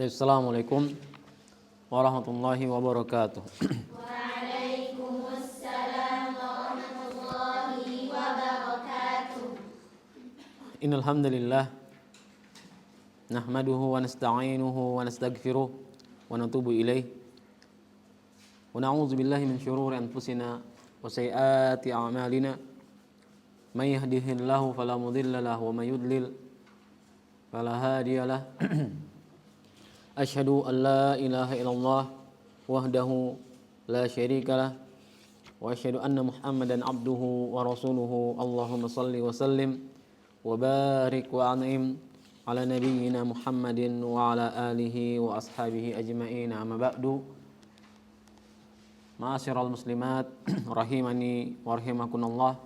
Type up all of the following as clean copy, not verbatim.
Assalamualaikum warahmatullahi wabarakatuh. Waalaikumsalam warahmatullahi wabarakatuh. Innal hamdalillah nahmaduhu wa nasta'inuhu wa nastaghfiruh wa natubu ilaih wa na'udzu billahi min shururi anfusina wa sayyiati a'malina may yahdihillahu fala mudilla lahu wa may yudlil fala hadiya lahu. Asyhadu an la ilaha illallah wahdahu la syarika lah wa asyhadu anna Muhammadan abduhu wa rasuluhu. Allahumma salli wa sallim wa barik wa an'im ala nabiyyina Muhammadin wa ala alihi wa ashabihi ajma'in. Amma ba'du. Ma'asyiral muslimat rahimani wa rahimakumullah.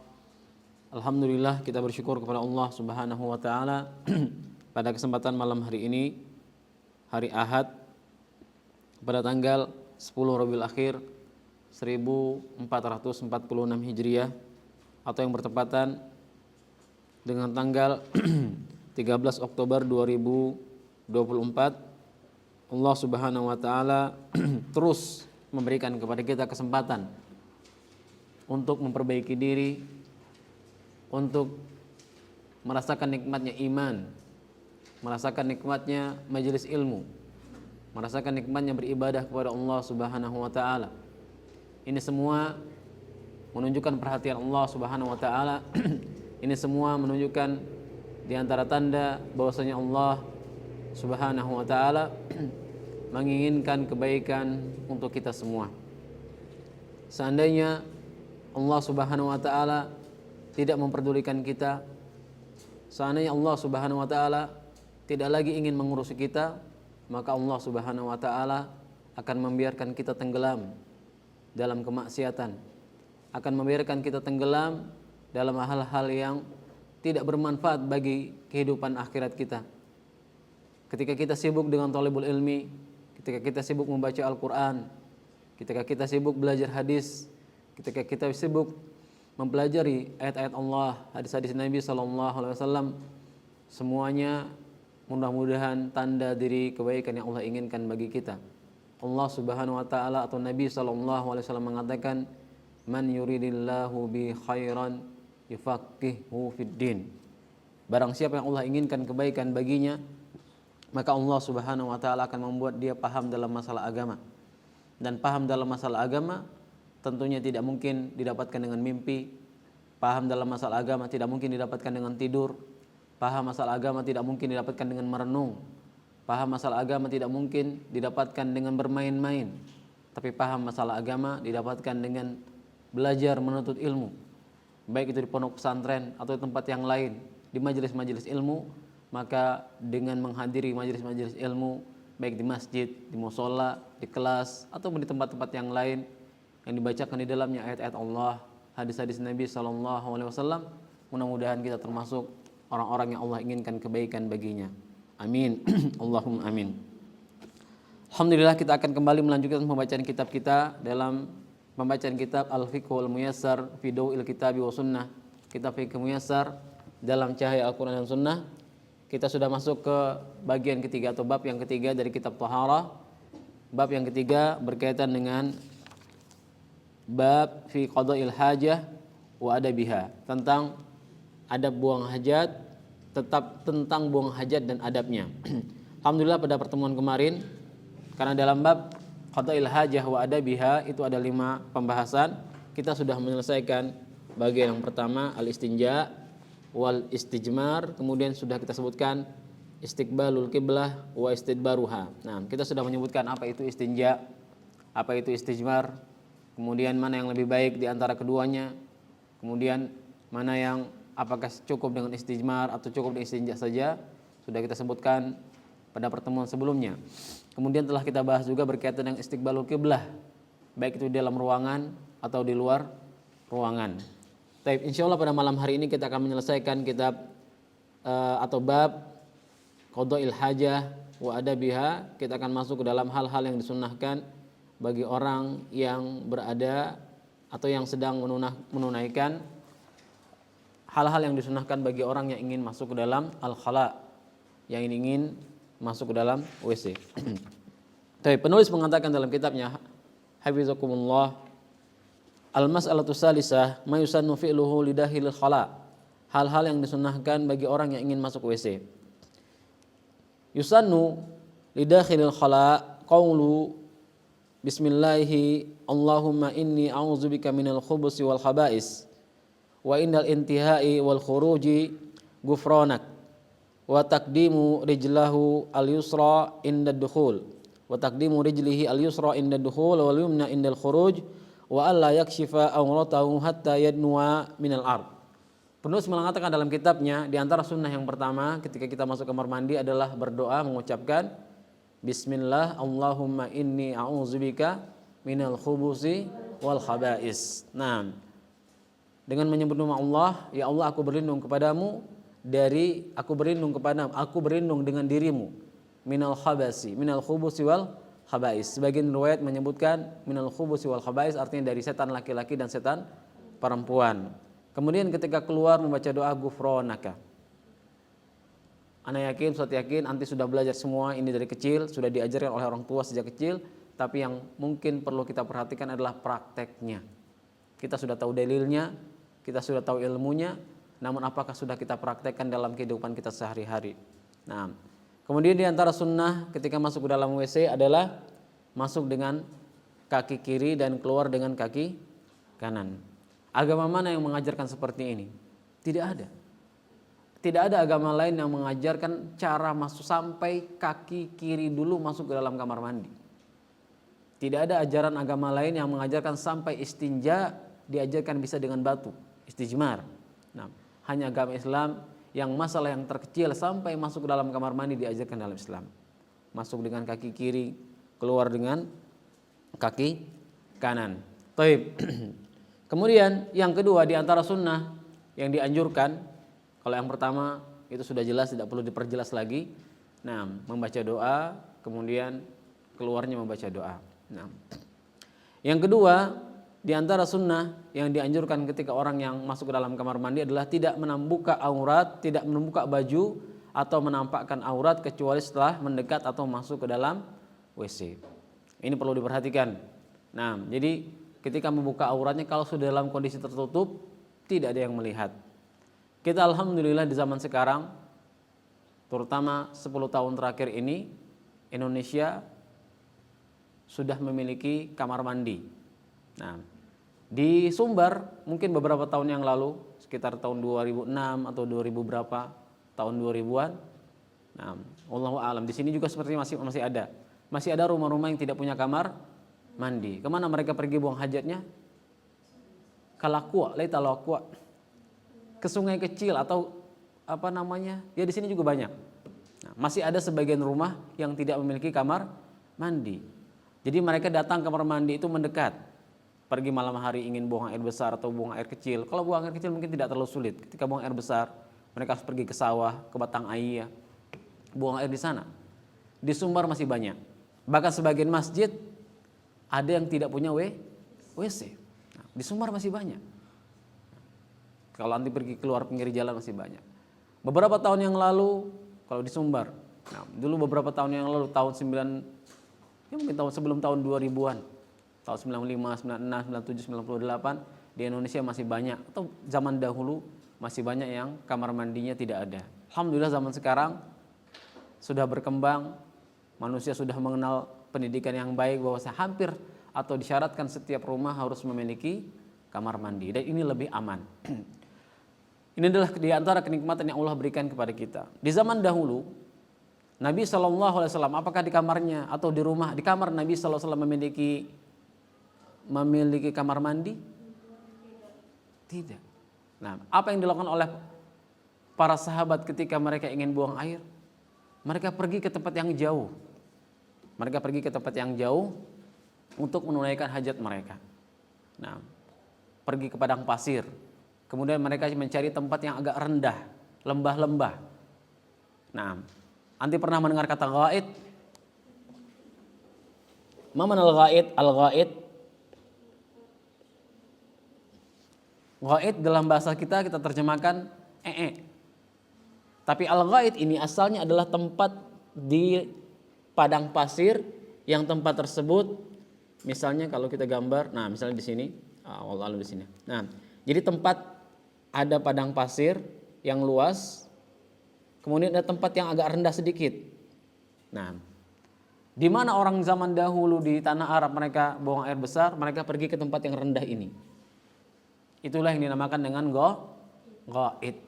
Alhamdulillah, kita bersyukur kepada Allah Subhanahu wa taala pada kesempatan malam hari ini, hari Ahad, pada tanggal 10 Rabiul Akhir 1446 Hijriah, atau yang bertepatan dengan tanggal 13 Oktober 2024. Allah Subhanahu wa taala terus memberikan kepada kita kesempatan untuk memperbaiki diri, untuk merasakan nikmatnya iman, merasakan nikmatnya majelis ilmu, merasakan nikmatnya beribadah kepada Allah Subhanahu wa taala. Ini semua menunjukkan perhatian Allah Subhanahu wa taala. Ini semua menunjukkan di antara tanda bahwasanya Allah Subhanahu wa taala menginginkan kebaikan untuk kita semua. Seandainya Allah Subhanahu wa taala tidak memperdulikan kita, seandainya Allah Subhanahu wa taala tidak lagi ingin mengurusi kita, maka Allah Subhanahu wa taala akan membiarkan kita tenggelam dalam kemaksiatan, akan membiarkan kita tenggelam dalam hal-hal yang tidak bermanfaat bagi kehidupan akhirat kita. Ketika kita sibuk dengan thalibul ilmi, ketika kita sibuk membaca Al-Qur'an, ketika kita sibuk belajar hadis, ketika kita sibuk mempelajari ayat-ayat Allah, hadis-hadis Nabi sallallahu alaihi wasallam, semuanya mudah-mudahan tanda diri kebaikan yang Allah inginkan bagi kita. Allah Subhanahu wa taala atau Nabi sallallahu alaihi wasallam mengatakan, "Man yuridillahu bi khairan yufaqihuhu fid din." Barang siapa yang Allah inginkan kebaikan baginya, maka Allah Subhanahu wa taala akan membuat dia paham dalam masalah agama. Dan paham dalam masalah agama tentunya tidak mungkin didapatkan dengan mimpi. Paham dalam masalah agama tidak mungkin didapatkan dengan tidur. Paham masalah agama tidak mungkin didapatkan dengan merenung. Paham masalah agama tidak mungkin didapatkan dengan bermain-main. Tapi paham masalah agama didapatkan dengan belajar menuntut ilmu, baik itu di pondok pesantren atau di tempat yang lain, di majelis-majelis ilmu. Maka dengan menghadiri majelis-majelis ilmu, baik di masjid, di mushola, di kelas, ataupun di tempat-tempat yang lain yang dibacakan di dalamnya ayat-ayat Allah, hadis-hadis Nabi SAW, mudah-mudahan kita termasuk orang-orang yang Allah inginkan kebaikan baginya. Amin. Allahumma amin. Alhamdulillah, kita akan kembali melanjutkan pembacaan kitab kita dalam pembacaan kitab Al-Fiqhul Muyassar fi Daw'il Kitabi wa Sunnah. Kitab Fiqh Muyassar dalam cahaya Al-Quran dan Sunnah. Kita sudah masuk ke bagian ketiga atau bab yang ketiga dari kitab Taharah. Bab yang ketiga berkaitan dengan bab fi qada'il hajah wa adabiha, tentang adab buang hajat, tetap tentang buang hajat dan adabnya. Alhamdulillah, pada pertemuan kemarin, karena dalam bab qada'il hajah wa adabiha itu ada 5 pembahasan, kita sudah menyelesaikan bagian yang pertama, al-istinja wal istijmar, kemudian sudah kita sebutkan istiqbalul qiblah wa istidbaruha. Nah, kita sudah menyebutkan apa itu istinja, apa itu istijmar, kemudian mana yang lebih baik di antara keduanya, kemudian mana yang apakah cukup dengan istijmar atau cukup dengan istinja saja, sudah kita sebutkan pada pertemuan sebelumnya. Kemudian telah kita bahas juga berkaitan dengan istiqbalul qiblah, baik itu di dalam ruangan atau di luar ruangan. Baik, insyaallah pada malam hari ini kita akan menyelesaikan kitab atau bab qada'il hajah wa adabiha. Kita akan masuk ke dalam hal-hal yang disunnahkan bagi orang yang berada atau yang sedang menunaikan hal-hal yang disunahkan bagi orang yang ingin masuk ke dalam al-khala, yang ingin masuk ke dalam WC. Tapi penulis mengatakan dalam kitabnya Hafizakumullah, al-mas'alatu salisah ma yusannu fi'luhu lidahil khala. Hal-hal yang disunnahkan bagi orang yang ingin masuk WC. Yusannu lidakhilil khala qawlu bismillahi Allahumma inni a'udzubika minal khubusi wal khaba'is wa innal intihai wal khuruji ghufranak wa taqdimu rijlahu al yusra inda dukhul wa taqdimu rijlihi al yusra inda dukhul wal yumna inda al khuruj wa alla yakshifa awratahu hatta yadnuwa minal ard. Penulis mengatakan dalam kitabnya, di antara sunnah yang pertama ketika kita masuk kamar mandi adalah berdoa mengucapkan Bismillah Allahumma inni a'udzubika minal khubusi wal khaba'is. Nah, dengan menyebut nama Allah, ya Allah aku berlindung kepadamu dari aku berlindung dengan dirimu minal khabasi, minal khubusi wal khaba'is. Sebagian riwayat menyebutkan minal khubusi wal khaba'is artinya dari setan laki-laki dan setan perempuan. Kemudian ketika keluar membaca doa ghufranaka. Ana yakin, suatu yakin anti sudah belajar semua ini dari kecil, sudah diajarkan oleh orang tua sejak kecil, tapi yang mungkin perlu kita perhatikan adalah prakteknya. Kita sudah tahu dalilnya, kita sudah tahu ilmunya, namun apakah sudah kita praktekkan dalam kehidupan kita sehari-hari. Nah, kemudian di antara sunnah ketika masuk ke dalam WC adalah masuk dengan kaki kiri dan keluar dengan kaki kanan. Agama mana yang mengajarkan seperti ini? Tidak ada. Tidak ada agama lain yang mengajarkan cara masuk sampai kaki kiri dulu masuk ke dalam kamar mandi. Tidak ada ajaran agama lain yang mengajarkan sampai istinja diajarkan bisa dengan batu, istijmar. Nah, hanya agama Islam yang masalah yang terkecil sampai masuk ke dalam kamar mandi diajarkan dalam Islam. Masuk dengan kaki kiri, keluar dengan kaki kanan. Taib. Kemudian yang kedua di antara sunnah yang dianjurkan, kalau yang pertama itu sudah jelas tidak perlu diperjelas lagi. Nah, membaca doa, kemudian keluarnya membaca doa. Nah, yang kedua di antara sunnah yang dianjurkan ketika orang yang masuk ke dalam kamar mandi adalah tidak membuka aurat, tidak membuka baju atau menampakkan aurat kecuali setelah mendekat atau masuk ke dalam WC. Ini perlu diperhatikan. Nah, jadi ketika membuka auratnya kalau sudah dalam kondisi tertutup tidak ada yang melihat. Kita alhamdulillah di zaman sekarang terutama 10 tahun terakhir ini Indonesia sudah memiliki kamar mandi. Nah, di Sumbar mungkin beberapa tahun yang lalu sekitar tahun 2006 atau 2000 berapa tahun 2000-an. Nah, wallahu a'lam di sini juga seperti masih ada. Masih ada rumah-rumah yang tidak punya kamar mandi. Kemana mereka pergi buang hajatnya? Kalakua, laita lakua. Ke sungai kecil atau apa namanya? Ya di sini juga banyak. Nah, masih ada sebagian rumah yang tidak memiliki kamar mandi. Jadi mereka datang ke kamar mandi itu mendekat. Pergi malam hari ingin buang air besar atau buang air kecil. Kalau buang air kecil mungkin tidak terlalu sulit. Ketika buang air besar, mereka harus pergi ke sawah, ke batang air, buang air di sana. Di Sumbar masih banyak. Bahkan sebagian masjid ada yang tidak punya WC. Nah, di Sumbar masih banyak. Kalau nanti pergi keluar pinggir jalan masih banyak. Beberapa tahun yang lalu kalau di Sumbar, nah, dulu beberapa tahun yang lalu tahun 9 ya mungkin tahun sebelum tahun 2000-an. Tahun 95, 96, 97, 98 di Indonesia masih banyak atau zaman dahulu masih banyak yang kamar mandinya tidak ada. Alhamdulillah zaman sekarang sudah berkembang, manusia sudah mengenal pendidikan yang baik bahwa hampir atau disyaratkan setiap rumah harus memiliki kamar mandi dan ini lebih aman. Ini adalah di antara kenikmatan yang Allah berikan kepada kita. Di zaman dahulu Nabi SAW apakah di kamarnya atau di rumah, di kamar Nabi SAW memiliki kamar mandi? Tidak. Nah, apa yang dilakukan oleh para sahabat ketika mereka ingin buang air? Mereka pergi ke tempat yang jauh. Mereka pergi ke tempat yang jauh untuk menunaikan hajat mereka. Nah, pergi ke padang pasir. Kemudian mereka mencari tempat yang agak rendah, lembah-lembah. Nah, anti pernah mendengar kata ghaid? Ma mana al-ghaid? Al-ghaid. Ghaid dalam bahasa kita terjemahkan Tapi al-ghaid ini asalnya adalah tempat di padang pasir yang tempat tersebut, misalnya kalau kita gambar, nah misalnya di sini, wallah di sini. Nah, jadi tempat ada padang pasir yang luas, kemudian ada tempat yang agak rendah sedikit. Nah, di mana orang zaman dahulu di tanah Arab mereka buang air besar, mereka pergi ke tempat yang rendah ini. Itulah yang dinamakan dengan ghaid.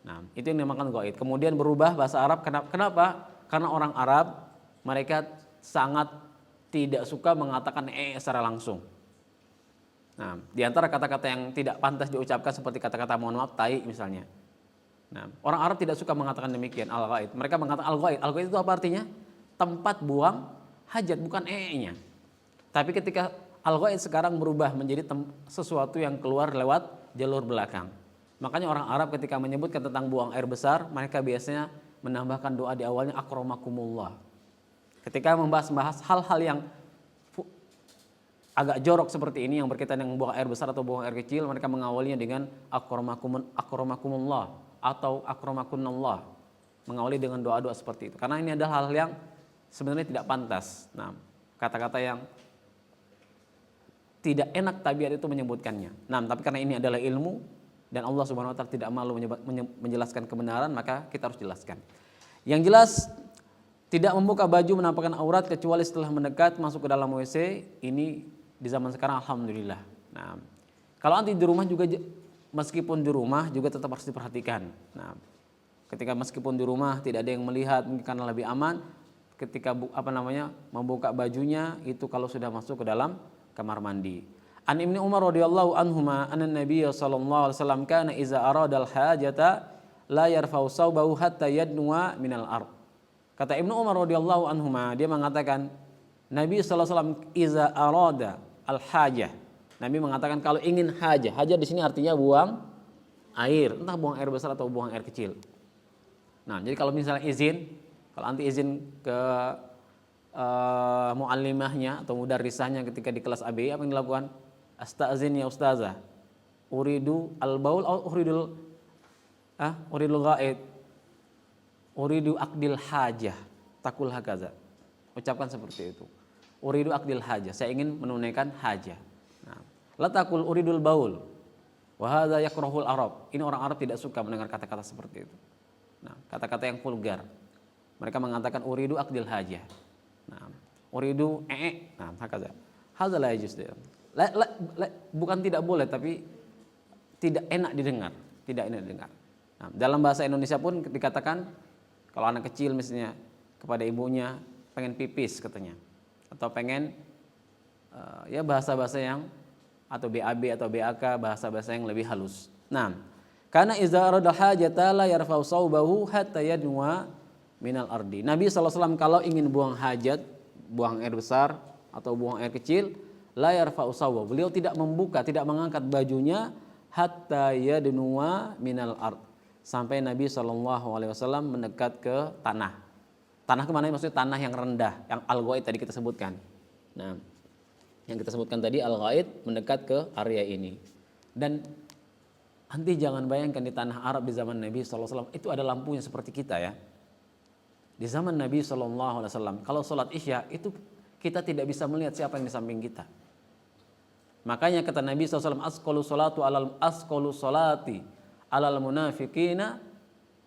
Nah, itu yang dinamakan ghaid. Kemudian berubah bahasa Arab. Kenapa? Karena orang Arab mereka sangat tidak suka mengatakan secara langsung. Nah, di antara kata-kata yang tidak pantas diucapkan seperti kata-kata mohon maaf, tai misalnya. Nah, orang Arab tidak suka mengatakan demikian, al-ghaid. Mereka mengatakan al-ghaid. Al-ghaid itu apa artinya? Tempat buang hajat, bukan nya. Tapi ketika al-ghaid sekarang berubah menjadi sesuatu yang keluar lewat jalur belakang. Makanya orang Arab ketika menyebutkan tentang buang air besar, mereka biasanya menambahkan doa di awalnya akramakumullah. Ketika membahas hal-hal yang agak jorok seperti ini yang berkaitan dengan buang air besar atau buang air kecil, mereka mengawalinya dengan akramakumullah atau akramakunallah, mengawali dengan doa-doa seperti itu. Karena ini adalah hal yang sebenarnya tidak pantas. Nah, kata-kata yang tidak enak tabiat itu menyebutkannya. Nah, tapi karena ini adalah ilmu dan Allah Subhanahu wa taala tidak malu menjelaskan kebenaran, maka kita harus jelaskan. Yang jelas tidak membuka baju menampakkan aurat kecuali setelah mendekat masuk ke dalam WC. Ini di zaman sekarang alhamdulillah. Nah, kalau nanti di rumah juga, meskipun di rumah juga tetap harus diperhatikan. Nah, ketika meskipun di rumah tidak ada yang melihat, mungkin karena lebih aman, ketika membuka bajunya itu kalau sudah masuk ke dalam kamar mandi. An Ibnu Umar radhiyallahu anhuma anna Nabiy sallallahu alaihi wasallam kana iza aradal hajata la yarfa'u saubahu hatta yadnuwa minal ard. Kata Ibnu Umar radhiyallahu anhuma, dia mengatakan Nabi sallallahu alaihi wasallam iza arada al hajah. Nabi mengatakan kalau ingin hajah di sini artinya buang air, entah buang air besar atau buang air kecil. Nah, jadi kalau misalnya kalau anti izin ke muallimahnya atau mudarrisahnya ketika di kelas ABI, apa yang dilakukan? Astazin ya ustazah, uridu al-baul atau uridul ghaid, uridu akdil hajah, takul hakaza. Ucapkan seperti itu. Uridu akdil hajah, saya ingin menunaikan hajah. Nah, la takul uridul baul. Wa hadza yakrahul Arab. Ini orang Arab tidak suka mendengar kata-kata seperti itu. Nah, kata-kata yang vulgar. Mereka mengatakan uridu akdil hajah. Nah, uridu nah, hakaza. Hadza la yajuz. Bukan tidak boleh, tapi tidak enak didengar, Nah, dalam bahasa Indonesia pun dikatakan kalau anak kecil misalnya kepada ibunya pengen pipis katanya, atau pengen ya bahasa-bahasa yang atau BAB atau BAK, bahasa-bahasa yang lebih halus. Nah, karena iza arada hajata la yarfa'u saubahu hatta yadnuwa minal ardi. Nabi SAW kalau ingin buang hajat, buang air besar atau buang air kecil, la yarfa'u saubahu. Beliau tidak membuka, tidak mengangkat bajunya hatta yadnuwa minal ard. Sampai Nabi SAW mendekat ke tanah. Tanah kemana? Maksudnya tanah yang rendah, yang al-ghaid tadi kita sebutkan. Nah, yang kita sebutkan tadi al-ghaid mendekat ke area ini. Dan nanti jangan bayangkan di tanah Arab di zaman Nabi SAW itu ada lampunya seperti kita ya. Di zaman Nabi SAW kalau sholat isya itu kita tidak bisa melihat siapa yang di samping kita. Makanya kata Nabi SAW, asqalu sholati alal munafiqina,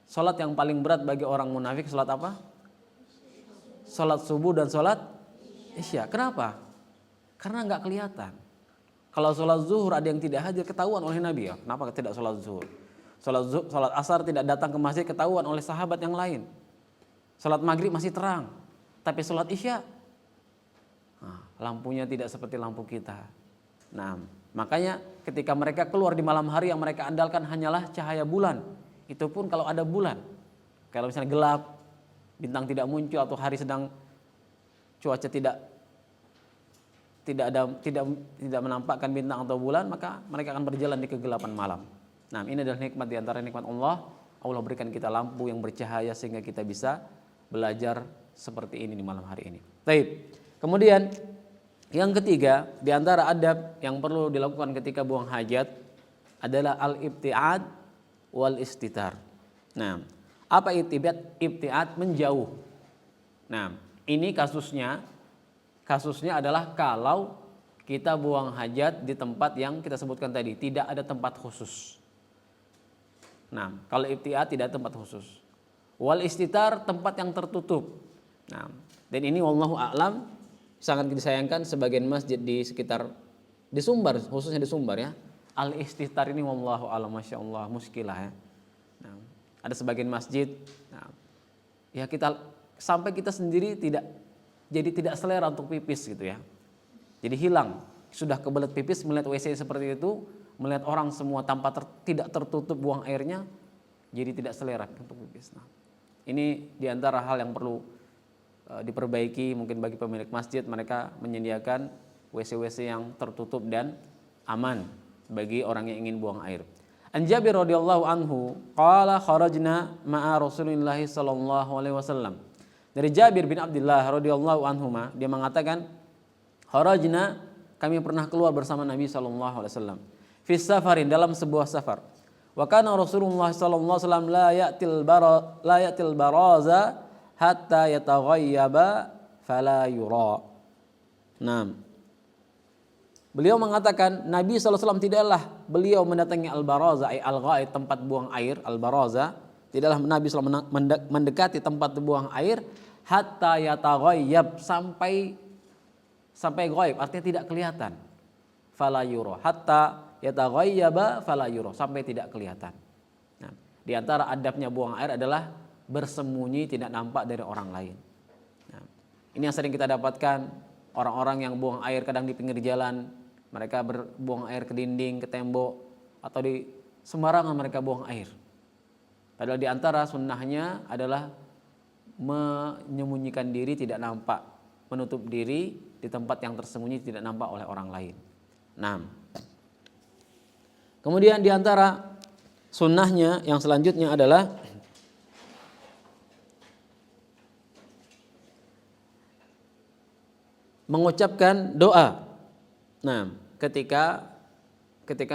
salat yang paling berat bagi orang munafik salat apa? Salat subuh dan salat isya. Kenapa? Karena enggak kelihatan. Kalau salat zuhur ada yang tidak hadir ketahuan oleh Nabi ya. Kenapa tidak salat zuhur? Salat asar tidak datang ke masjid ketahuan oleh sahabat yang lain. Salat maghrib masih terang. Tapi salat isya lampunya tidak seperti lampu kita. Nah, makanya ketika mereka keluar di malam hari yang mereka andalkan hanyalah cahaya bulan. Itu pun kalau ada bulan. Kalau misalnya gelap, bintang tidak muncul atau hari sedang cuaca tidak menampakkan bintang atau bulan, maka mereka akan berjalan di kegelapan malam. Nah, ini adalah nikmat di antara nikmat Allah. Allah berikan kita lampu yang bercahaya sehingga kita bisa belajar seperti ini di malam hari ini. Baik. Kemudian yang ketiga, di antara adab yang perlu dilakukan ketika buang hajat adalah al-ibtiad wal istitar. Nah, Apa ibtiad? Ibtiad menjauh. Nah, ini kasusnya adalah kalau kita buang hajat di tempat yang kita sebutkan tadi, tidak ada tempat khusus. Nah, kalau ibtiad tidak ada tempat khusus. Wal istitar, tempat yang tertutup. Nah, dan ini wallahu a'lam sangat disayangkan sebagian masjid di sekitar di Sumbar, khususnya di Sumbar ya. Al istitar ini wallahu a'lam, masya Allah muskilah ya. Nah, ada sebagian masjid, nah, ya kita sampai kita sendiri tidak selera untuk pipis gitu ya. Jadi hilang, sudah kebelet pipis melihat WC seperti itu, melihat orang semua tanpa tidak tertutup buang airnya, jadi tidak selera untuk pipis. Nah, ini diantara hal yang perlu diperbaiki mungkin bagi pemilik masjid, mereka menyediakan WC-WC yang tertutup dan aman bagi orang yang ingin buang air. An Jabir radhiyallahu anhu qala kharajna ma'a Rasulillah sallallahu alaihi wasallam. Dari Jabir bin Abdullah radhiyallahu anhu dia mengatakan kharajna, kami pernah keluar bersama Nabi sallallahu alaihi wasallam fi safarin, dalam sebuah safar. Wa kana Rasulullah sallallahu alaihi wasallam la ya'til baraza hatta yataghayyaba fala yura. Nah, beliau mengatakan Nabi SAW tidaklah beliau mendatangi al-baraza, al-ghaid, tempat buang air, al-baraza, tidaklah Nabi SAW mendekati tempat buang air hatta yataghayyab, sampai ghaib, artinya tidak kelihatan. Fala yura, hatta yataghayyaba fala yura, sampai tidak kelihatan. Nah, di antara adabnya buang air adalah bersembunyi, tidak nampak dari orang lain. Nah, ini yang sering kita dapatkan, orang-orang yang buang air kadang di pinggir jalan, mereka buang air ke dinding, ke tembok, atau di sembarangan mereka buang air. Padahal di antara sunnahnya adalah menyembunyikan diri, tidak nampak, menutup diri di tempat yang tersembunyi, tidak nampak oleh orang lain. Nah, kemudian di antara sunnahnya yang selanjutnya adalah mengucapkan doa. Nah, ketika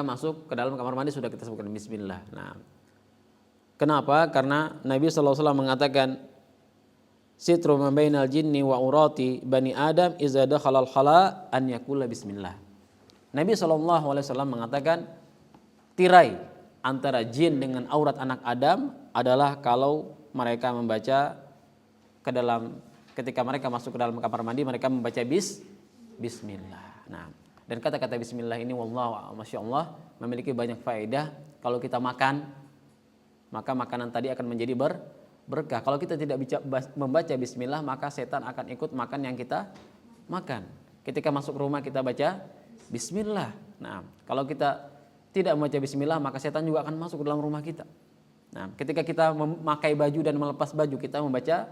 masuk ke dalam kamar mandi sudah kita sebutkan bismillah. Nah, kenapa? Karena Nabi SAW mengatakan sitru ma bainal jinni wa urati bani Adam iza dakhalal khala an yaqula bismillah. Nabi SAW mengatakan tirai antara jin dengan aurat anak Adam adalah kalau mereka membaca ketika mereka masuk ke dalam kamar mandi, mereka membaca bismillah. Nah, dan kata-kata bismillah ini wallahu masya Allah memiliki banyak faedah. Kalau kita makan, maka makanan tadi akan menjadi berkah. Kalau kita tidak membaca bismillah, maka setan akan ikut makan yang kita makan. Ketika masuk rumah kita baca bismillah. Nah, kalau kita tidak membaca bismillah, maka setan juga akan masuk ke dalam rumah kita. Nah, ketika kita memakai baju dan melepas baju, kita membaca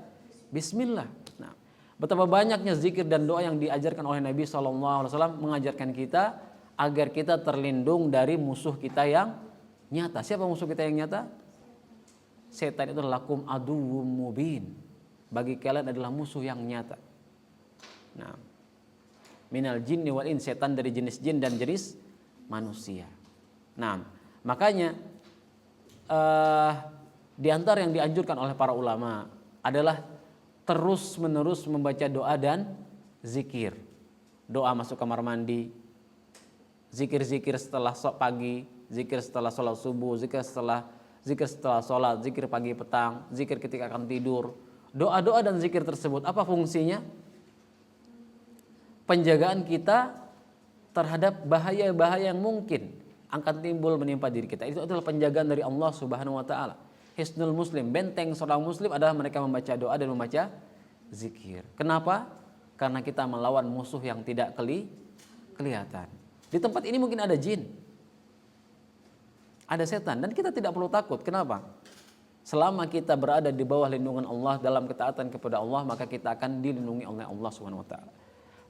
bismillah. Nah, betapa banyaknya zikir dan doa yang diajarkan oleh Nabi SAW mengajarkan kita agar kita terlindung dari musuh kita yang nyata. Siapa musuh kita yang nyata? Setan itu lakum aduwwum mubin. Bagi kalian adalah musuh yang nyata. Nah, minal jinni wal ins, setan dari jenis jin dan jenis manusia. Nah, makanya di antara yang dianjurkan oleh para ulama adalah terus menerus membaca doa dan zikir. Doa masuk kamar mandi, zikir-zikir setelah pagi, zikir setelah sholat subuh, zikir setelah sholat, zikir pagi petang, zikir ketika akan tidur. Doa-doa dan zikir tersebut apa fungsinya? Penjagaan kita terhadap bahaya-bahaya yang mungkin akan timbul menimpa diri kita. Itu adalah penjagaan dari Allah Subhanahu wa taala. Hisnul muslim, benteng seorang muslim adalah mereka membaca doa dan membaca zikir. Kenapa? Karena kita melawan musuh yang tidak kelihatan. Di tempat ini mungkin ada jin, ada setan, dan kita tidak perlu takut. Kenapa? Selama kita berada di bawah lindungan Allah dalam ketaatan kepada Allah, maka kita akan dilindungi oleh Allah Subhanahu wa taala.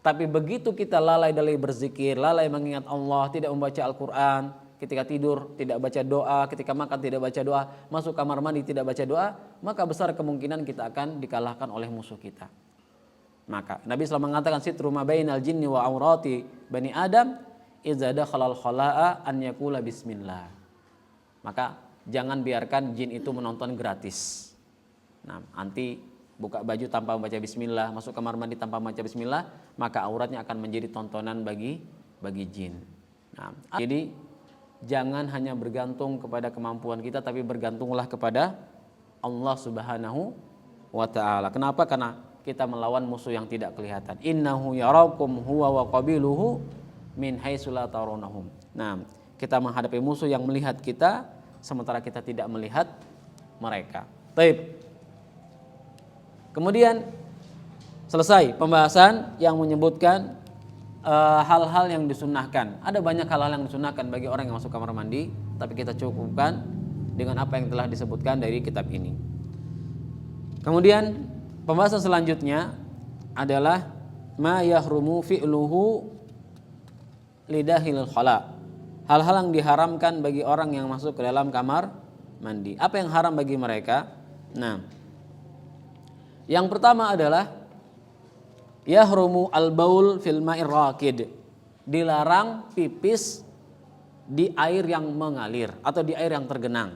Tapi begitu kita lalai dari berzikir, lalai mengingat Allah, tidak membaca Al-Quran, ketika tidur tidak baca doa, ketika makan tidak baca doa, masuk kamar mandi tidak baca doa, maka besar kemungkinan kita akan dikalahkan oleh musuh kita. Maka Nabi SAW mengatakan sitru ma bainal jinni wa aurati bani Adam idza dakhalal khala'a an yaqula bismillah. Maka jangan biarkan jin itu menonton gratis. Nah, anti buka baju tanpa membaca bismillah, masuk kamar mandi tanpa membaca bismillah, maka auratnya akan menjadi tontonan bagi jin. Nah, jadi jangan hanya bergantung kepada kemampuan kita, tapi bergantunglah kepada Allah Subhanahu wa ta'ala. Kenapa? Karena kita melawan musuh yang tidak kelihatan. Innahu yarakum huwa wa qabiluhu min haitsu la tarawnahum. Nah, kita menghadapi musuh yang melihat kita sementara kita tidak melihat mereka. Baik. Kemudian selesai pembahasan yang menyebutkan hal-hal yang disunnahkan. Ada banyak hal-hal yang disunnahkan bagi orang yang masuk kamar mandi, tapi kita cukupkan dengan apa yang telah disebutkan dari kitab ini. Kemudian pembahasan selanjutnya adalah ma yahrumu fi'luhu lidahil khala. Hal-hal yang diharamkan bagi orang yang masuk ke dalam kamar mandi. Apa yang haram bagi mereka? Nah, yang pertama adalah yahrumu al-baul fil ma'ir raqid. Dilarang pipis di air yang mengalir atau di air yang tergenang.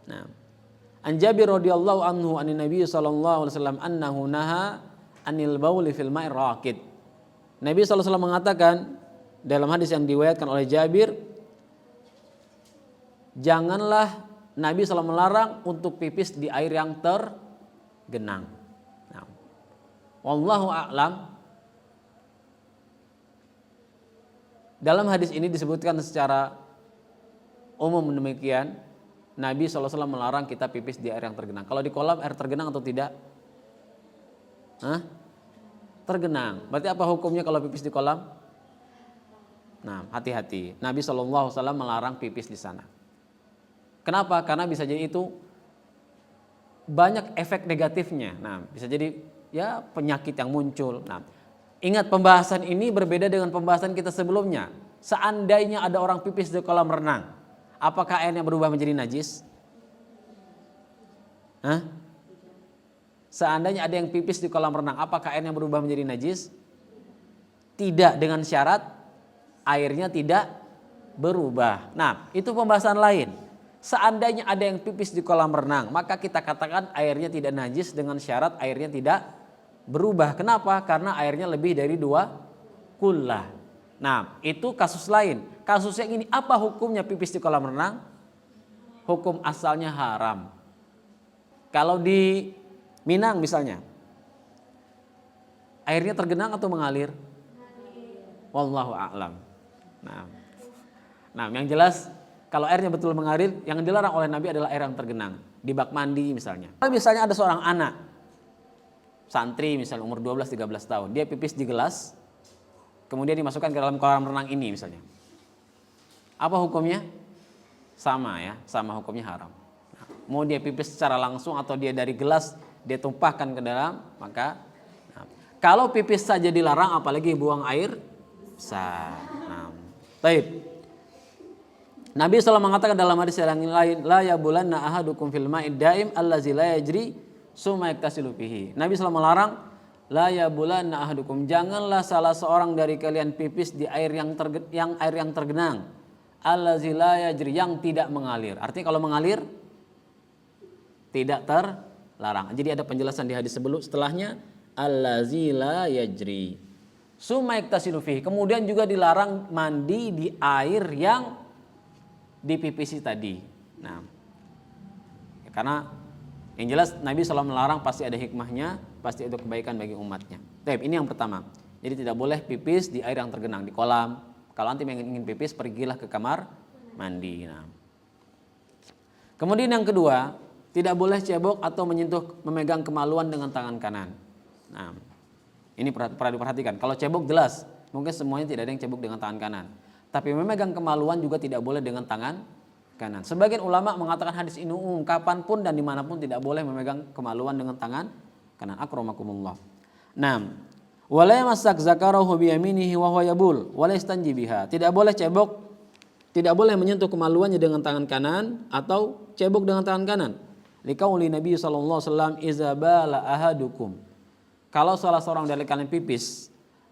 Nah, An Jabir radhiyallahu anhu anin Nabi sallallahu alaihi wasallam annahu naha anil bauli fil ma'ir raqid. Nabi sallallahu alaihi wasallam mengatakan dalam hadis yang diriwayatkan oleh Jabir, janganlah Nabi sallallahu melarang untuk pipis di air yang tergenang. Nah, wallahu a'lam. Dalam hadis ini disebutkan secara umum demikian, Nabi SAW melarang kita pipis di air yang tergenang. Kalau di kolam air tergenang atau tidak? Tergenang. Berarti apa hukumnya kalau pipis di kolam? Nah, hati-hati. Nabi SAW melarang pipis di sana. Kenapa? Karena bisa jadi itu banyak efek negatifnya. Nah, bisa jadi ya penyakit yang muncul. Nah, ingat pembahasan ini berbeda dengan pembahasan kita sebelumnya. Seandainya ada orang pipis di kolam renang, apakah airnya berubah menjadi najis? Seandainya ada yang pipis di kolam renang, apakah airnya berubah menjadi najis? Tidak, dengan syarat airnya tidak berubah. Nah, itu pembahasan lain. Seandainya ada yang pipis di kolam renang, maka kita katakan airnya tidak najis dengan syarat airnya tidak berubah. Kenapa? Karena airnya lebih dari 2 kullah. Nah, itu kasus lain. Kasus yang ini, apa hukumnya pipis di kolam renang? Hukum asalnya haram. Kalau di Minang misalnya, airnya tergenang atau mengalir? Wallahu a'lam. Nah, yang jelas kalau airnya betul mengalir, yang dilarang oleh Nabi adalah air yang tergenang. Di bak mandi misalnya. Kalau misalnya ada seorang anak, santri misalnya umur 12-13 tahun, dia pipis di gelas, kemudian dimasukkan ke dalam kolam renang ini misalnya. Apa hukumnya? Sama ya, sama hukumnya haram. Nah, mau dia pipis secara langsung atau dia dari gelas, dia tumpahkan ke dalam, maka kalau pipis saja dilarang, apalagi buang air besar. Baik. Nabi SAW mengatakan dalam hadis yang lain, la yabulanna ahadukum fil ma'id daim allazi la yajri summa yaktasilu fihi. Nabi SAW melarang, la yabulanna ahadukum, janganlah salah seorang dari kalian pipis di air yang tergenang, allazi la yajri, yang tidak mengalir. Artinya kalau mengalir tidak terlarang. Jadi ada penjelasan di hadis setelahnya, allazi la yajri summa yaktasilu fihi. Kemudian juga dilarang mandi di air yang dipipisi tadi. Nah, karena yang jelas Nabi SAW melarang pasti ada hikmahnya, pasti itu kebaikan bagi umatnya. Baik, ini yang pertama. Jadi tidak boleh pipis di air yang tergenang, di kolam. Kalau antum ingin pipis, pergilah ke kamar mandi. Nah. Kemudian yang kedua, tidak boleh cebok atau menyentuh, memegang kemaluan dengan tangan kanan. Nah, ini perlu diperhatikan. Kalau cebok jelas, mungkin semuanya tidak ada yang cebok dengan tangan kanan. Tapi memegang kemaluan juga tidak boleh dengan tangan kanan. Sebagian ulama mengatakan hadis ini umum, kapanpun dan dimanapun tidak boleh memegang kemaluan dengan tangan kanan. Akramakumullah. Nah, wala yamassak zakarahu bi yaminihi wa huwa yabul wala yastanji biha. Tidak boleh cebok, tidak boleh menyentuh kemaluannya dengan tangan kanan atau cebok dengan tangan kanan. Liqauli Nabi sallallahu alaihi wasallam, iza bala ahadukum. Kalau salah seorang dari kalian pipis,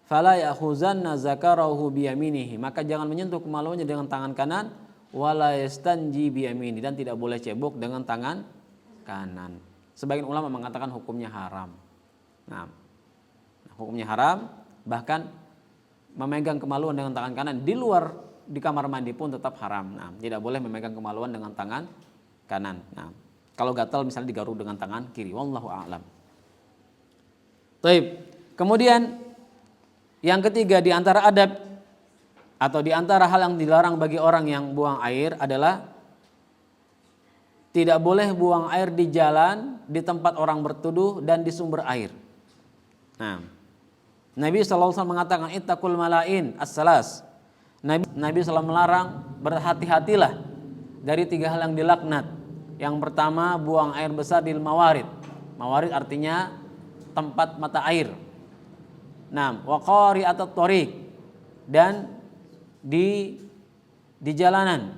fala ya'khuzanna zakarahu biyaminihi, maka jangan menyentuh kemaluannya dengan tangan kanan, wala yastanji biyamini, dan tidak boleh cebok dengan tangan kanan. Sebagian ulama mengatakan hukumnya haram. Nah, hukumnya haram, bahkan memegang kemaluan dengan tangan kanan di luar di kamar mandi pun tetap haram. Nah, tidak boleh memegang kemaluan dengan tangan kanan. Nah, kalau gatal misalnya digaruk dengan tangan kiri. Wallahu a'lam. Baik. Kemudian yang ketiga di antara adab atau di antara hal yang dilarang bagi orang yang buang air adalah tidak boleh buang air di jalan, di tempat orang berteduh dan di sumber air. Nah, Nabi SAW mengatakan ittaqul malain as-salas. Nabi SAW melarang berhati-hatilah dari 3 hal yang dilaknat. Yang pertama buang air besar di mawarid. Mawarid artinya tempat mata air. Nah, waqari atau torik dan di jalanan,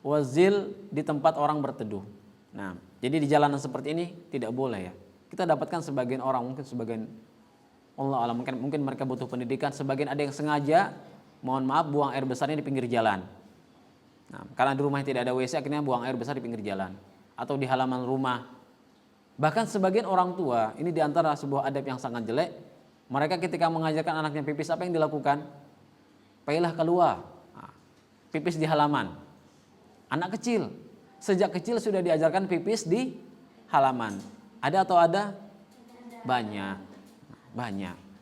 wazil di tempat orang berteduh. Nah, jadi di jalanan seperti ini tidak boleh ya. Kita dapatkan sebagian orang, mungkin sebagian Allah alam, mungkin mereka butuh pendidikan, sebagian ada yang sengaja, mohon maaf, buang air besarnya di pinggir jalan. Nah, karena di rumahnya tidak ada WC, akhirnya buang air besar di pinggir jalan atau di halaman rumah. Bahkan sebagian orang tua, ini diantara sebuah adab yang sangat jelek, mereka ketika mengajarkan anaknya pipis, apa yang dilakukan? Pailah keluar, pipis di halaman. Anak kecil, sejak kecil sudah diajarkan pipis di halaman. Ada atau ada? Banyak.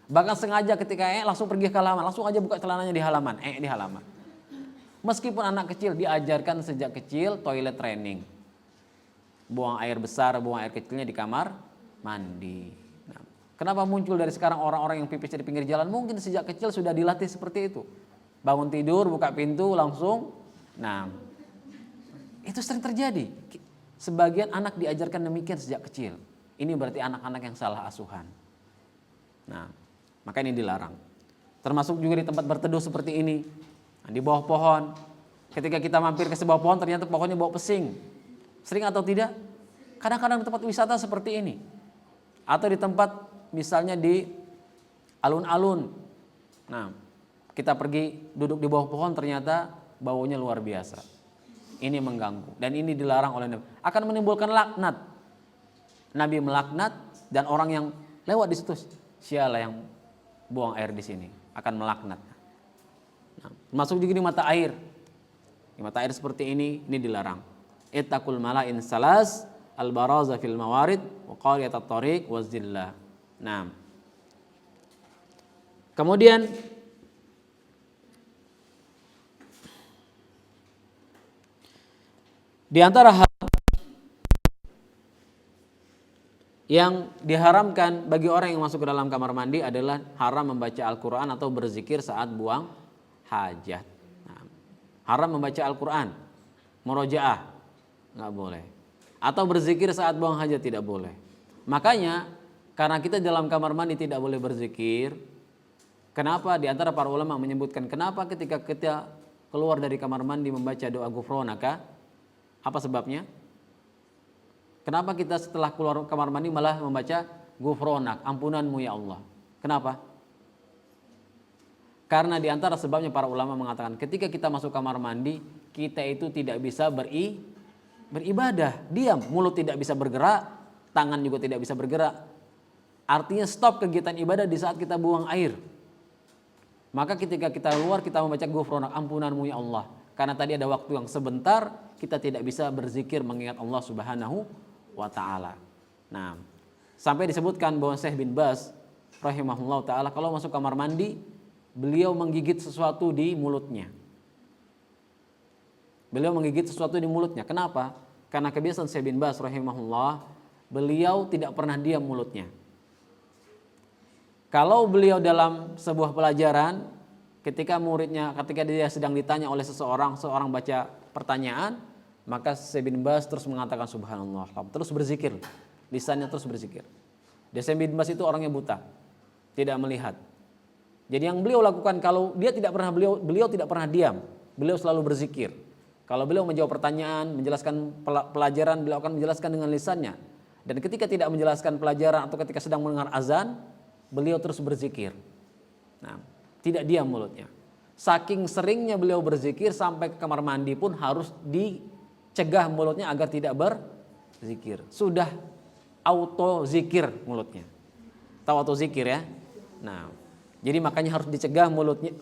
Bahkan sengaja ketika langsung pergi ke halaman, langsung aja buka celananya di halaman, di halaman. Meskipun anak kecil diajarkan sejak kecil toilet training. Buang air besar, buang air kecilnya di kamar mandi. Nah, kenapa muncul dari sekarang orang-orang yang pipis di pinggir jalan? Mungkin sejak kecil sudah dilatih seperti itu. Bangun tidur, buka pintu langsung. Nah, itu sering terjadi. Sebagian anak diajarkan demikian sejak kecil. Ini berarti anak-anak yang salah asuhan. Nah, maka ini dilarang. Termasuk juga di tempat berteduh seperti ini. Nah, di bawah pohon. Ketika kita mampir ke sebuah pohon, ternyata pohonnya bau pesing. Sering atau tidak? Kadang-kadang di tempat wisata seperti ini. Atau di tempat misalnya di alun-alun. Nah, kita pergi duduk di bawah pohon, ternyata baunya luar biasa. Ini mengganggu. Dan ini dilarang oleh Nabi. Akan menimbulkan laknat. Nabi melaknat dan orang yang lewat di situ, sialah yang buang air di sini, akan melaknat. Nah, masuk juga di mata air. Di mata air seperti ini dilarang. Ittaqul malain salas al-baraza fil mawarid wa qariyat at-tariq wa zillah. Nah. Kemudian di antara hal yang diharamkan bagi orang yang masuk ke dalam kamar mandi adalah haram membaca Al-Quran atau berzikir saat buang hajat. Nah, haram membaca Al-Quran, murojaah, nggak boleh. Atau berzikir saat buang hajat tidak boleh. Makanya karena kita dalam kamar mandi tidak boleh berzikir, kenapa di antara para ulama menyebutkan kenapa ketika kita keluar dari kamar mandi membaca doa ghufranaka? Apa sebabnya? Kenapa kita setelah keluar kamar mandi malah membaca ghufranak, ampunanmu ya Allah? Kenapa? Karena di antara sebabnya para ulama mengatakan ketika kita masuk kamar mandi, kita itu tidak bisa beribadah, diam, mulut tidak bisa bergerak, tangan juga tidak bisa bergerak. Artinya stop kegiatan ibadah di saat kita buang air. Maka ketika kita keluar kita membaca ghufranak, ampunanmu ya Allah. Karena tadi ada waktu yang sebentar kita tidak bisa berzikir mengingat Allah Subhanahu wa ta'ala. Nah, sampai disebutkan bahwa Syekh bin Baz rahimahullah ta'ala kalau masuk kamar mandi beliau menggigit sesuatu di mulutnya. Beliau menggigit sesuatu di mulutnya. Kenapa? Karena kebiasaan Syekh bin Baz rahimahullah, beliau tidak pernah diam mulutnya. Kalau beliau dalam sebuah pelajaran, ketika dia sedang ditanya oleh seorang baca pertanyaan, maka Syekh bin Baz terus mengatakan subhanallah, terus berzikir, lisannya terus berzikir. Syekh bin Baz itu orangnya buta, tidak melihat. Jadi yang beliau lakukan kalau dia tidak pernah beliau tidak pernah diam, beliau selalu berzikir. Kalau beliau menjawab pertanyaan, menjelaskan pelajaran, beliau akan menjelaskan dengan lisannya. Dan ketika tidak menjelaskan pelajaran atau ketika sedang mendengar azan, beliau terus berzikir. Nah, tidak diam mulutnya. Saking seringnya beliau berzikir sampai ke kamar mandi pun harus dicegah mulutnya agar tidak berzikir. Sudah auto zikir mulutnya. Tahu auto zikir ya? Nah, jadi makanya harus dicegah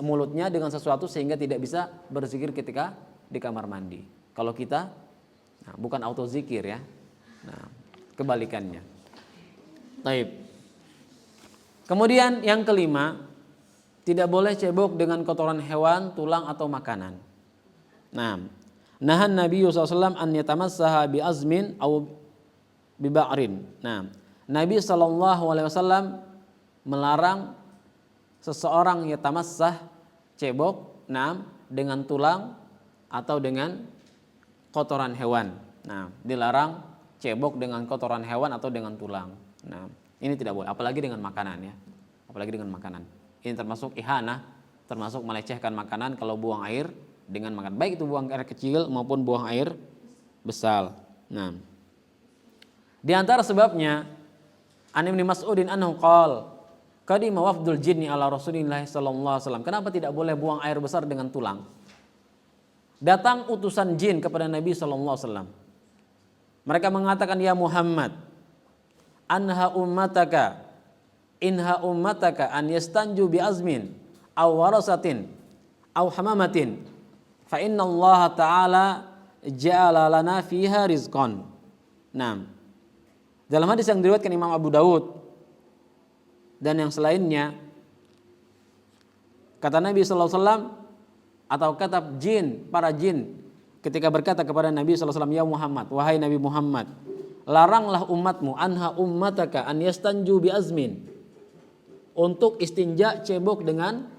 mulutnya dengan sesuatu sehingga tidak bisa berzikir ketika di kamar mandi. Kalau kita bukan auto zikir ya. Nah, kebalikannya. Taib. Kemudian yang kelima, tidak boleh cebok dengan kotoran hewan, tulang atau makanan. Nah, nahan Nabi SAW an yatamassaha bi azmin au bi ba'rin. Nah, Nabi SAW melarang seseorang yatamassah cebok dengan tulang atau dengan kotoran hewan. Nah, dilarang cebok dengan kotoran hewan atau dengan tulang. Nah, ini tidak boleh, apalagi dengan makanan ya. Apalagi dengan makanan. Ini termasuk ihanah, termasuk melecehkan makanan kalau buang air dengan makan. Baik itu buang air kecil maupun buang air besar. Nah, di antara sebabnya An Ibnu Mas'udin anhu qala qadima wafdul jinni ala Rasulillah sallallahu alaihi wasallam. Kenapa tidak boleh buang air besar dengan tulang? Datang utusan jin kepada Nabi sallallahu alaihi wasallam. Mereka mengatakan, ya Muhammad, inha ummataka an yastanju bi azmin aw warasatin aw hamamatin fa inna Allah ta'ala ja'ala lana fiha rizqan. Nah, dalam hadis yang diriwayatkan Imam Abu Daud dan yang selainnya, kata Nabi sallallahu alaihi wasallam atau kata para jin ketika berkata kepada Nabi sallallahu alaihi wasallam, ya Muhammad, wahai Nabi Muhammad, laranglah umatmu, anha ummataka an yastanju bi azmin, untuk istinja cebok dengan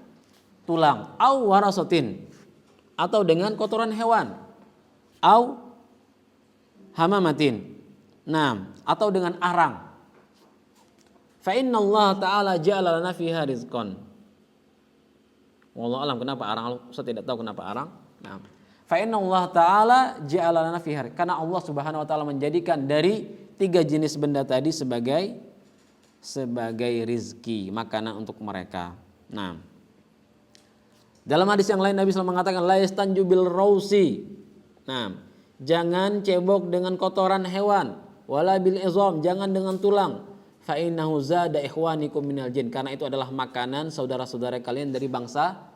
tulang, au warasatin, atau dengan kotoran hewan, au hamamatin, nah, atau dengan arang. Fa inna Allah ta'ala ja'ala lana fiha rizqan. Wallahu alam kenapa arang, saya tidak tahu kenapa arang. Nah, fa inna Allah ta'ala ja'ala lana fiha, karena Allah Subhanahu wa taala menjadikan dari 3 jenis benda tadi sebagai rizki, makanan untuk mereka. Nah, dalam hadis yang lain Nabi SAW mengatakan la yastanju bil rausi. Nah, jangan cebok dengan kotoran hewan, wala bil izam, jangan dengan tulang. Fa innahu zada ikhwanikum minal jin, karena itu adalah makanan saudara-saudara kalian dari bangsa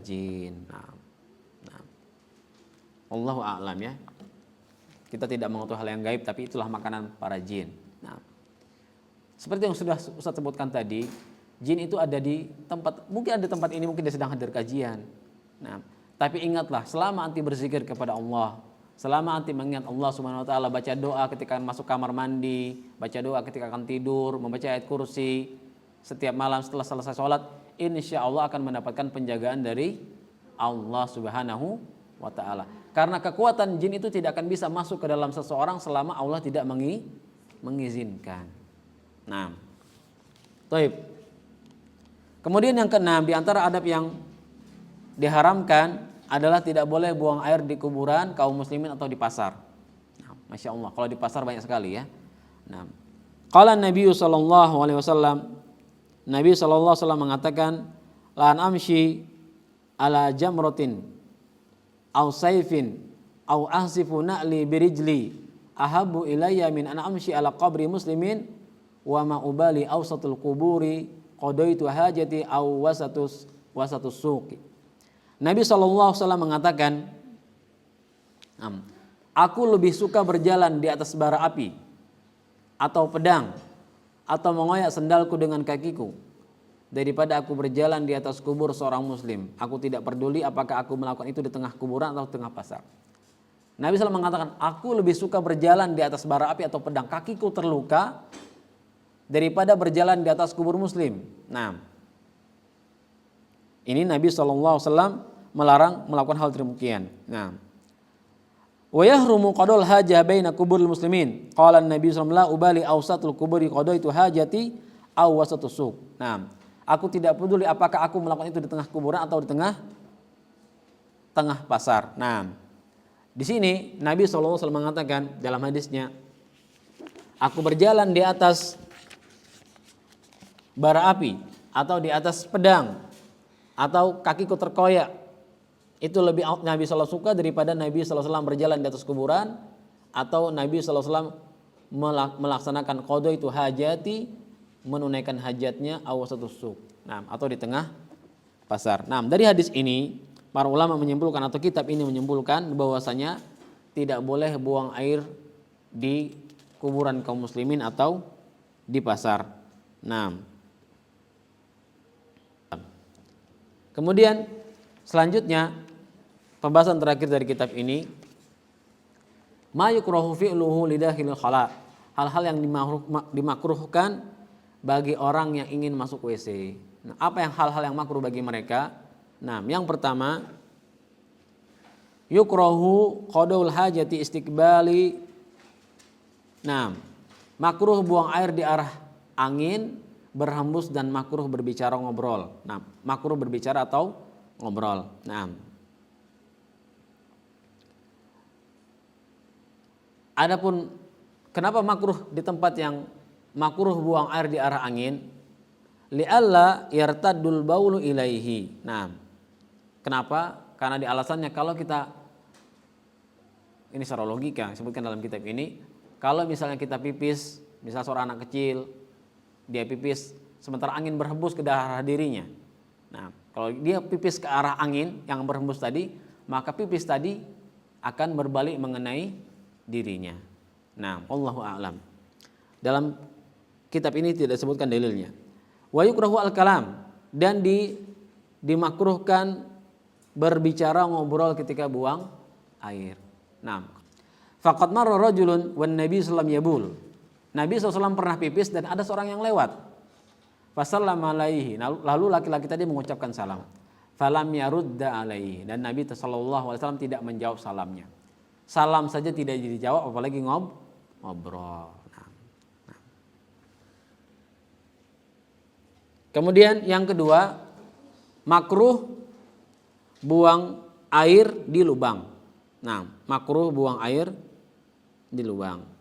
jin. Nah. Allahu a'lam ya. Kita tidak mengetahui hal yang gaib, tapi itulah makanan para jin. Nah, seperti yang sudah Ustaz sebutkan tadi, jin itu ada di tempat, mungkin ada tempat ini, mungkin dia sedang hadir kajian. Nah, tapi ingatlah, selama anti berzikir kepada Allah, selama anti mengingat Allah Subhanahu wa taala, baca doa ketika masuk kamar mandi, baca doa ketika akan tidur, membaca ayat kursi setiap malam setelah selesai sholat, insya Allah akan mendapatkan penjagaan dari Allah Subhanahu wa taala. Karena kekuatan jin itu tidak akan bisa masuk ke dalam seseorang selama Allah tidak mengizinkan. Nah, taib. Kemudian yang keenam, di antara adab yang diharamkan adalah tidak boleh buang air di kuburan kaum muslimin atau di pasar. Nah, Masya Allah, kalau di pasar banyak sekali ya. Nah, qala Nabi sallallahu alaihi wasallam, Nabi sallallahu alaihi wasallam mengatakan, la an amshi ala jamratin aw sayfin aw ahsifu na'li birijli ahabu ilayya min an amshi ala qabri muslimin wa ma ubali awsatul quburi qadaitu hajati aw wasatus suqi. Nabi SAW mengatakan, aku lebih suka berjalan di atas bara api atau pedang atau mengoyak sendalku dengan kakiku daripada aku berjalan di atas kubur seorang muslim. Aku tidak peduli apakah aku melakukan itu di tengah kuburan atau tengah pasar. Nabi SAW mengatakan, aku lebih suka berjalan di atas bara api atau pedang, kakiku terluka, daripada berjalan di atas kubur muslim. Nah, ini Nabi SAW melarang melakukan hal demikian. Nah, wa yahrumu qadul hajah baina kuburil muslimin. Qala Nabi SAW, la ubali awsatul kuburi qadaitu hajati aw wasatus suq. Nah, aku tidak peduli apakah aku melakukan itu di tengah kuburan atau di tengah pasar. Nah, di sini Nabi SAW mengatakan dalam hadisnya, aku berjalan di atas bara api atau di atas pedang atau kakiku terkoyak, itu lebih Nabi SAW suka daripada Nabi SAW berjalan di atas kuburan atau Nabi SAW melaksanakan qada itu hajati, menunaikan hajatnya awasatus suq. Nah, atau di tengah pasar. Nah, dari hadis ini para ulama menyimpulkan atau kitab ini menyimpulkan bahwasanya tidak boleh buang air di kuburan kaum muslimin atau di pasar. Nah, kemudian selanjutnya pembahasan terakhir dari kitab ini, ma yukrahu fi'luhu lidakhilil khala, hal-hal yang dimakruhkan bagi orang yang ingin masuk WC. Nah, apa yang hal-hal yang makruh bagi mereka? Nah, yang pertama, yukrahu qadaul hajati istiqbali. Nah, makruh buang air di arah angin, berhembus, dan makruh berbicara ngobrol. Nah, makruh berbicara atau ngobrol. Nah, adapun kenapa makruh di tempat yang makruh buang air di arah angin? Li'alla yartaddul baulu ilaihi. Nah, kenapa? Karena di alasannya kalau kita, ini secara logika disebutkan dalam kitab ini, kalau misalnya kita pipis, misalnya seorang anak kecil, dia pipis sementara angin berhembus ke arah dirinya. Nah, kalau dia pipis ke arah angin yang berhembus tadi, maka pipis tadi akan berbalik mengenai dirinya. Nah, wallahu a'lam. Dalam kitab ini tidak disebutkan dalilnya. Wa yukrahu al-kalam, dan dimakruhkan berbicara ngobrol ketika buang air. Nah, faqad marra rajulun wan nabi sallallahu alaihi wasallam yabul. Nabi SAW pernah pipis dan ada seorang yang lewat. Fasallama alaihi, lalu laki-laki tadi mengucapkan salam. Falam yarudda alaihi, dan Nabi SAW tidak menjawab salamnya. Salam saja tidak dijawab, apalagi ngobrol. Nah. Kemudian yang kedua, makruh buang air di lubang. Nah, makruh buang air di lubang.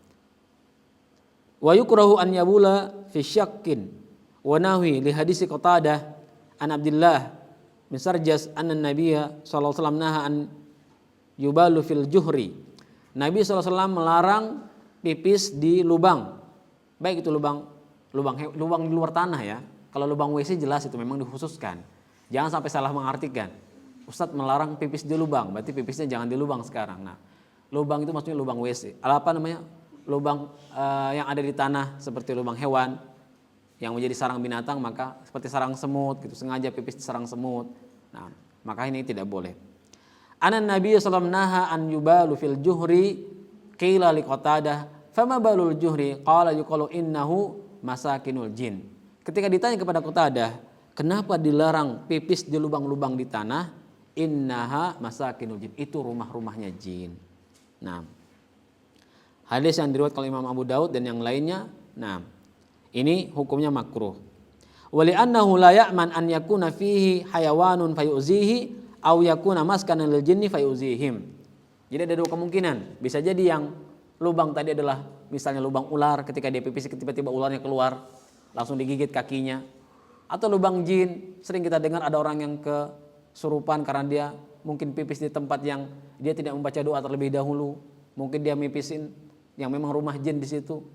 Wa yukrahu an yabula fi syakkin wa nahwi li hadisi Qatadah an Abdullah bin Sarjas anna Nabiyya sallallahu alaihi wasallam naha an yubalu fil juhri. Nabi sallallahu alaihi wasallam melarang pipis di lubang. Baik itu lubang di luar tanah ya. Kalau lubang WC jelas itu memang dikhususkan. Jangan sampai salah mengartikan. Ustadz melarang pipis di lubang, berarti pipisnya jangan di lubang sekarang. Nah, lubang itu maksudnya lubang WC. Apa namanya? Lubang yang ada di tanah seperti lubang hewan yang menjadi sarang binatang, maka seperti sarang semut gitu, sengaja pipis di sarang semut. Nah, maka ini tidak boleh. Anan Nabi sallallahu alaihi wasallam naha an yubalu fil juhri qila li Qatadah fama balul juhri qala yuqalu innahu masakinul jin. Ketika ditanya kepada Qatadah, kenapa dilarang pipis di lubang-lubang di tanah? Innaha masakinul jin, itu rumah-rumahnya jin. Nah, hadis yang diriwayatkan oleh Imam Abu Daud dan yang lainnya. Nah, ini hukumnya makruh. Wali annahu la ya'man an yakuna fihi hayawanun fayuzihi aw yakuna maskanan lil jinni fayuzihim. Jadi ada dua kemungkinan. Bisa jadi yang lubang tadi adalah misalnya lubang ular, ketika dia pipis tiba-tiba ularnya keluar, langsung digigit kakinya. Atau lubang jin, sering kita dengar ada orang yang kesurupan karena dia mungkin pipis di tempat yang dia tidak membaca doa terlebih dahulu. Mungkin dia mipisin yang memang rumah jin di situ.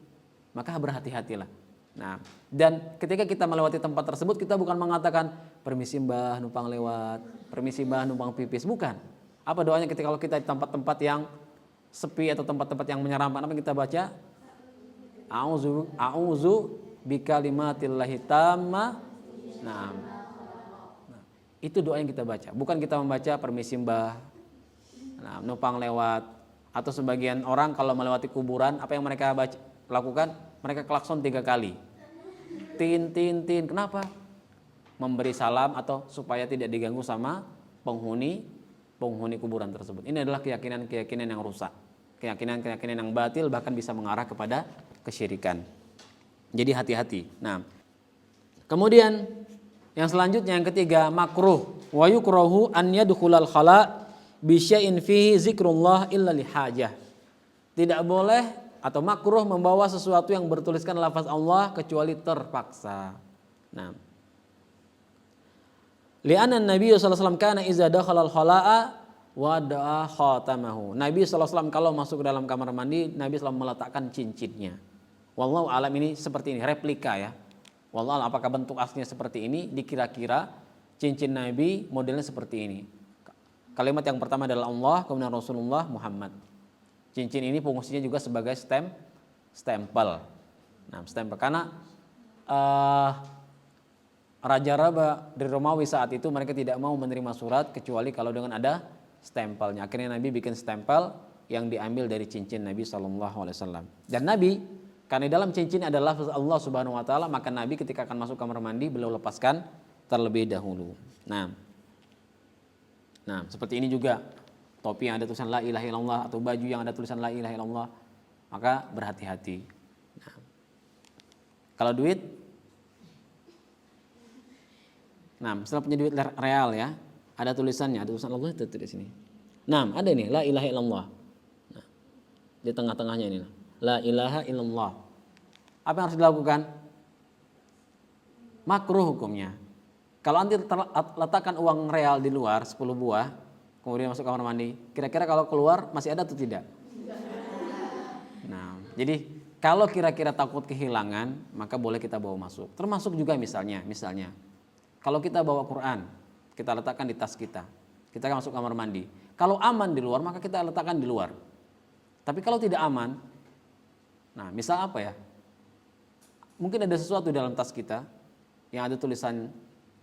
Maka berhati-hatilah. Nah, dan ketika kita melewati tempat tersebut, kita bukan mengatakan permisi mbah numpang lewat, permisi mbah numpang pipis, bukan. Apa doanya ketika kalau kita di tempat-tempat yang sepi atau tempat-tempat yang menyeramkan, apa yang kita baca? A'udzu bikalimatillahi tamma. Nah, itu doa yang kita baca. Bukan kita membaca permisi mbah, nah, numpang lewat. Atau sebagian orang kalau melewati kuburan, apa yang mereka lakukan? Mereka klakson 3 kali. Tin, tin, tin. Kenapa? Memberi salam atau supaya tidak diganggu sama penghuni kuburan tersebut. Ini adalah keyakinan-keyakinan yang rusak. Keyakinan-keyakinan yang batil, bahkan bisa mengarah kepada kesyirikan. Jadi hati-hati. Nah, kemudian yang selanjutnya yang ketiga, makruh. Wa yukrahu an yadkhulal khala bi syai'in fihi zikrullah illa lihajah. Tidak boleh atau makruh membawa sesuatu yang bertuliskan lafaz Allah kecuali terpaksa. Nah, li'anna Nabi sallallahu alaihi wasallam kana iza dakhala al-khala'a wada'a khatamahu. Nabi SAW kalau masuk ke dalam kamar mandi, Nabi SAW meletakkan cincinnya. Wallahu alam, ini seperti ini, replika ya. Wallahu alam, apakah bentuk aslinya seperti ini? Dikira-kira cincin Nabi modelnya seperti ini. Kalimat yang pertama adalah Allah, kemudian Rasulullah Muhammad. Cincin ini fungsinya juga sebagai stempel. Nah, stempel karena Raja Raba dari Romawi saat itu mereka tidak mau menerima surat kecuali kalau dengan ada stempelnya. Akhirnya Nabi bikin stempel yang diambil dari cincin Nabi SAW. Dan Nabi, karena dalam cincin adalah Allah Subhanahu Wa Taala, maka Nabi ketika akan masuk kamar mandi beliau lepaskan terlebih dahulu. Nah, seperti ini juga topi yang ada tulisan La ilaha illallah atau baju yang ada tulisan La ilaha illallah, maka berhati-hati. Nah, kalau duit, setelah punya duit real ya, ada tulisannya, ada tulisan Allah itu di sini. Ada ini La ilaha illallah. Nah, di tengah-tengahnya ini La ilaha illallah. Apa yang harus dilakukan? Makruh hukumnya. Kalau anti letakkan uang real di luar 10 buah, kemudian masuk kamar mandi, kira-kira kalau keluar masih ada atau tidak? Nah, jadi kalau kira-kira takut kehilangan, maka boleh kita bawa masuk. Termasuk juga misalnya kalau kita bawa Quran, kita letakkan di tas kita akan masuk kamar mandi. Kalau aman di luar, maka kita letakkan di luar. Tapi kalau tidak aman, misal apa ya? Mungkin ada sesuatu dalam tas kita yang ada tulisan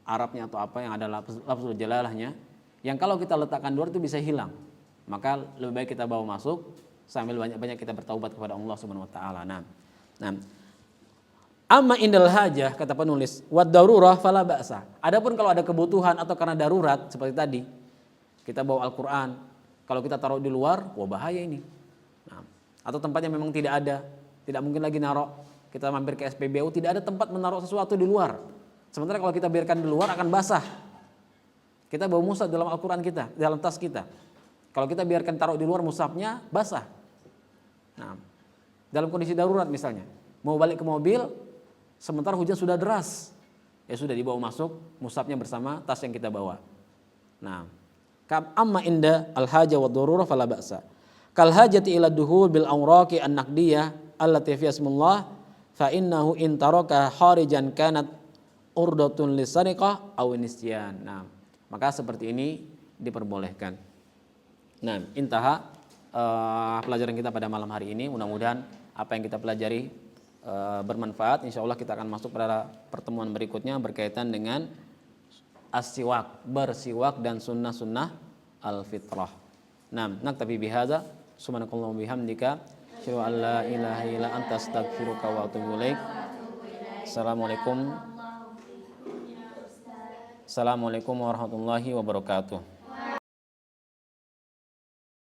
Arabnya atau apa, yang ada lafzul jalalahnya, yang kalau kita letakkan di luar itu bisa hilang. Maka lebih baik kita bawa masuk sambil banyak-banyak kita bertaubat kepada Allah Subhanahu Wa Taala. Amma indal hajah, kata penulis, wad darurah fala ba'sa. Adapun kalau ada kebutuhan atau karena darurat seperti tadi, kita bawa Al-Qur'an, kalau kita taruh di luar, bahaya ini. Atau tempatnya memang tidak ada, tidak mungkin lagi naruh. Kita mampir ke SPBU, tidak ada tempat menaruh sesuatu di luar. Sementara kalau kita biarkan di luar akan basah. Kita bawa mushaf dalam Al-Qur'an kita, dalam tas kita. Kalau kita biarkan taruh di luar mushafnya basah. Dalam kondisi darurat misalnya, mau balik ke mobil, sementara hujan sudah deras, ya sudah dibawa masuk mushafnya bersama tas yang kita bawa. Amma inda al-haja wa darurah fala ba'sa. Kal hajati ila duhul bil awraqi an-naqdiyah allati fi ismillah fa innahu in taraka kharijan kanat urdatun lisariqah aw nisyan. Maka seperti ini diperbolehkan. Intaha pelajaran kita pada malam hari ini. Mudah-mudahan apa yang kita pelajari bermanfaat. Insyaallah kita akan masuk pada pertemuan berikutnya berkaitan dengan as-siwak, bersiwak dan sunnah-sunnah al-fitrah. Naktafi bihadza, subhanakallahumma bihamdika, asyhadu an la ilaha illa anta astaghfiruka wa atubu ilaik. Assalamualaikum warahmatullahi wabarakatuh.